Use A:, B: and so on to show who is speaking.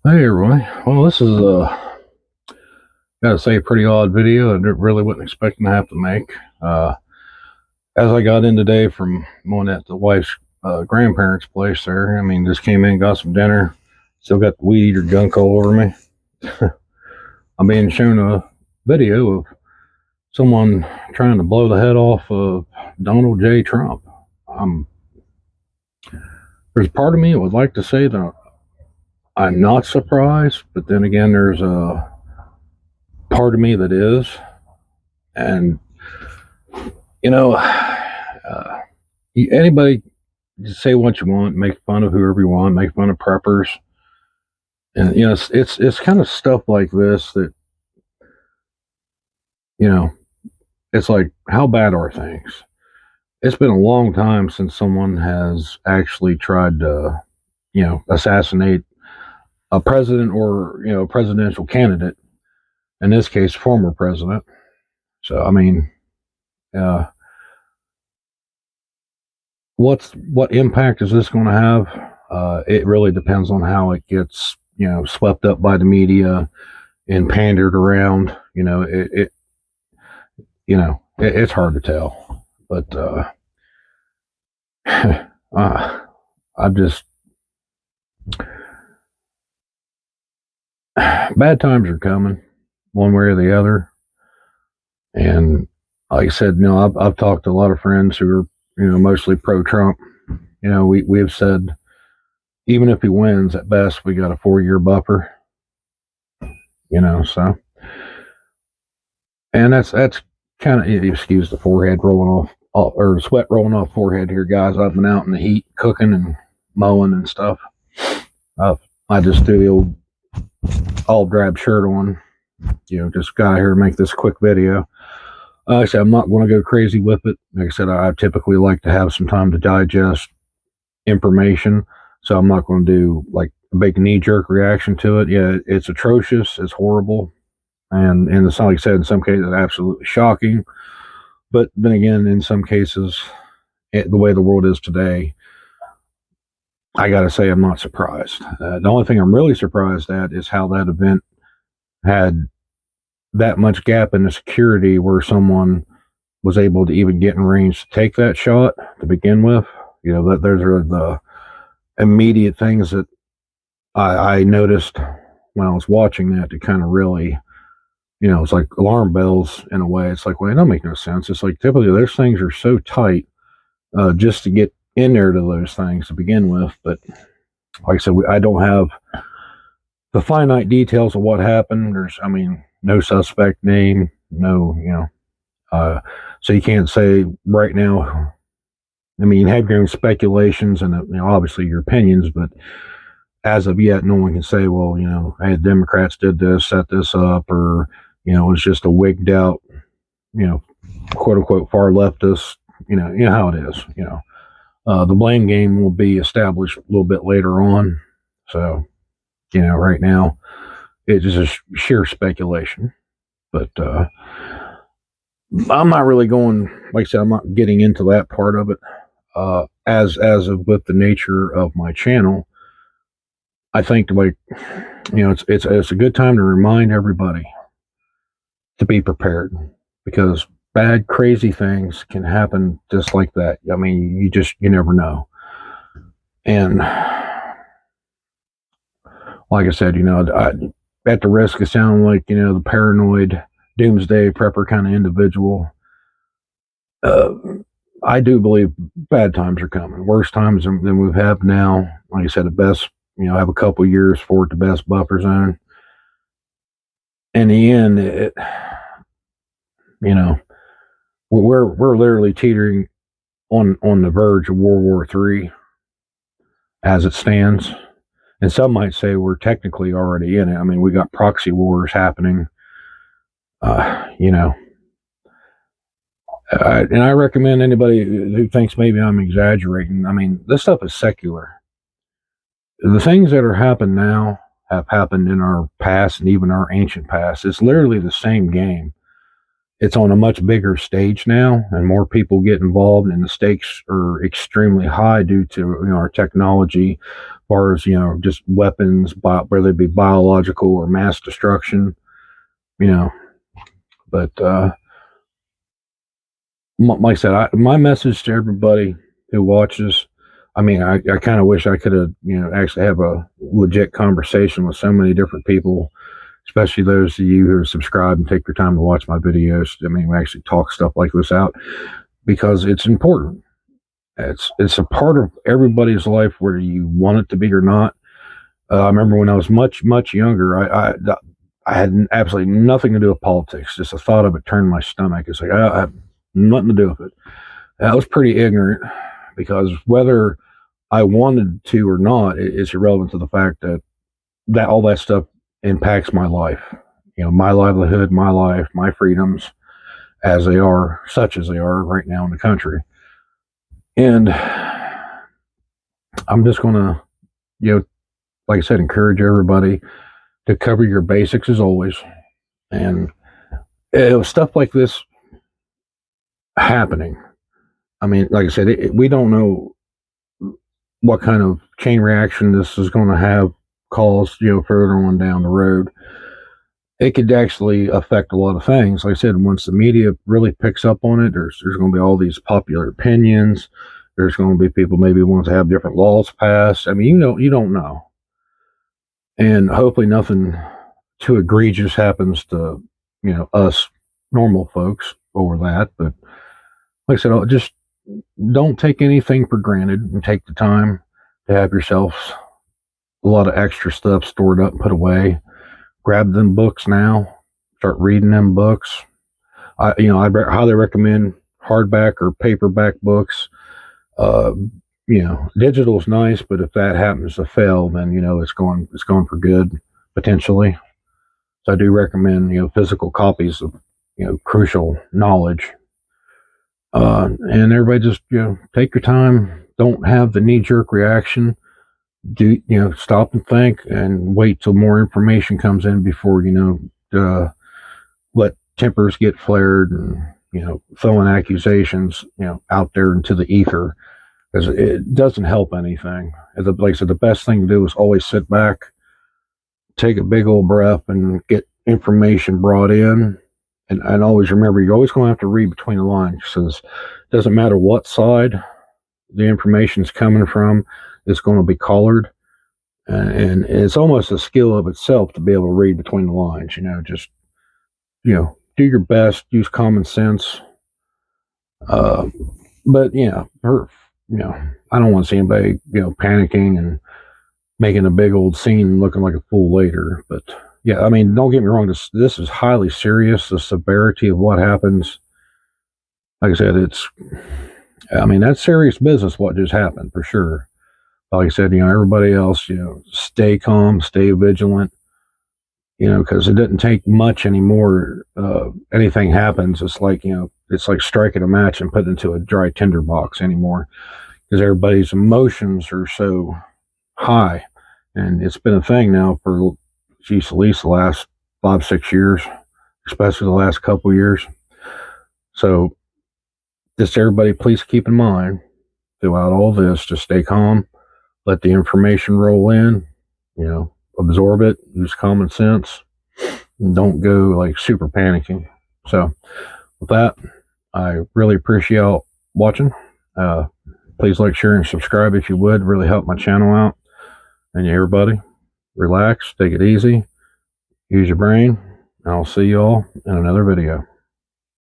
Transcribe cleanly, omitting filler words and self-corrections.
A: Hey everyone. Well, this is gotta say a pretty odd video. I really wasn't expecting to have to make. Uh, as I got in today from one at the wife's grandparents' place there, I mean, just came in, got some dinner, still got the weed eater gunk all over me. I'm being shown a video of someone trying to blow the head off of Donald J. Trump. Um, there's part of me that would like to say that I'm not surprised, but then again, there's a part of me that is, and you know, anybody just say what you want, make fun of whoever you want, make fun of preppers, and it's kind of stuff like this that you know it's like how bad are things? It's been a long time since someone has actually tried to assassinate a president or a presidential candidate. In this case, former president. So I mean, uh, what impact is this going to have? It really depends on how it gets swept up by the media and pandered around. It's hard to tell, but I'm just bad times are coming, one way or the other. And like I said, I've talked to a lot of friends who are mostly pro Trump. We've said even if he wins, at best we got a 4 year buffer. So and that's kind of, excuse the forehead rolling off, or sweat rolling off forehead here, guys. I've been out in the heat cooking and mowing and stuff. I just threw the old all drab shirt on, just got here to make this quick video. Like I said, I'm not going to go crazy with it. Like I said, I typically like to have some time to digest information, so I'm not going to do like a big knee jerk reaction to it. Yeah, it's atrocious, it's horrible, and it's like I said, in some cases, absolutely shocking. But then again, in some cases, the way the world is today, I got to say I'm not surprised. The only thing I'm really surprised at is how that event had that much gap in the security where someone was able to even get in range to take that shot to begin with. That there's the immediate things that I noticed when I was watching that to kind of really, it's like alarm bells in a way. It's like, well, it don't make no sense. It's like typically those things are so tight just to get in there to those things to begin with. But like I said, I don't have the finite details of what happened. I mean, no suspect name, no, so you can't say right now. I mean, you have your own speculations and obviously your opinions, but as of yet, no one can say, well, hey, Democrats did this, set this up, or it's just a wigged out, you know, quote unquote far leftist. You know how it is. The blame game will be established a little bit later on. So, right now it's just sheer speculation. But I'm not really going. Like I said, I'm not getting into that part of it. As of with the nature of my channel, I think like it's a good time to remind everybody to be prepared because bad, crazy things can happen just like that. I mean, you never know. And like I said, at the risk of sounding like the paranoid doomsday prepper kind of individual, uh, I do believe bad times are coming, worse times than we've had now. Like I said, the best, have a couple years for it, the best buffer zone. In the end, you know, we're literally teetering on the verge of World War III as it stands. And some might say we're technically already in it. I mean, we got proxy wars happening. You know, and I recommend anybody who thinks maybe I'm exaggerating. I mean, this stuff is secular. The things that are happening now have happened in our past and even our ancient past. It's literally the same game. it's on a much bigger stage now, and more people get involved, and the stakes are extremely high due to our technology, as far as just weapons, whether it be biological or mass destruction. You know, but like I said, my message to everybody who watches. I mean, I kind of wish I could have actually have a legit conversation with so many different people, especially those of you who are subscribed and take your time to watch my videos. I mean, we actually talk stuff like this out because it's important. It's a part of everybody's life, whether you want it to be or not. I remember when I was much younger, I had absolutely nothing to do with politics. Just the thought of it turned my stomach. It's like I have nothing to do with it. I was pretty ignorant because whether I wanted to or not, it's irrelevant to the fact that all that stuff impacts my life. My livelihood, my life, my freedoms, as they are, such as they are right now in the country. And I'm just going to, like I said, encourage everybody to cover your basics as always. And stuff like this happening. I mean, like I said, we don't know what kind of chain reaction this is going to have caused, further on down the road. It could actually affect a lot of things. Like I said, once the media really picks up on it, there's going to be all these popular opinions. There's going to be people maybe want to have different laws passed. I mean, you don't know. And hopefully nothing too egregious happens to, us normal folks over that. But like I said, just don't take anything for granted and take the time to have yourself a lot of extra stuff stored up and put away. Grab them books now. Start reading them books. I highly recommend hardback or paperback books. Digital is nice, but if that happens to fail, then it's gone for good potentially. So I do recommend physical copies of crucial knowledge. And everybody just take your time. Don't have the knee jerk reaction. Do stop and think and wait till more information comes in before let tempers get flared and throwing accusations out there into the ether, because it doesn't help anything. Like I said, the best thing to do is always sit back, take a big old breath, and get information brought in. And always remember, you're always going to have to read between the lines, because it doesn't matter what side the information's coming from, it's going to be colored. And it's almost a skill of itself to be able to read between the lines. Just do your best, use common sense. But I don't want to see anybody panicking and making a big old scene and looking like a fool later. But yeah, I mean, don't get me wrong. This is highly serious. The severity of what happens, like I said, that's serious business. What just happened, for sure. Like I said, everybody else, stay calm, stay vigilant. Because it doesn't take much anymore. Anything happens, it's like striking a match and putting it into a dry tinder box anymore, because everybody's emotions are so high, and it's been a thing now for at least the last 5-6 years, especially the last couple years. So just everybody, please keep in mind throughout all this, just stay calm, let the information roll in, absorb it, use common sense, and don't go like super panicking. So with that, I really appreciate y'all watching. Please like, share, and subscribe if you would. Really help my channel out. And everybody, relax, take it easy, use your brain, and I'll see y'all in another video.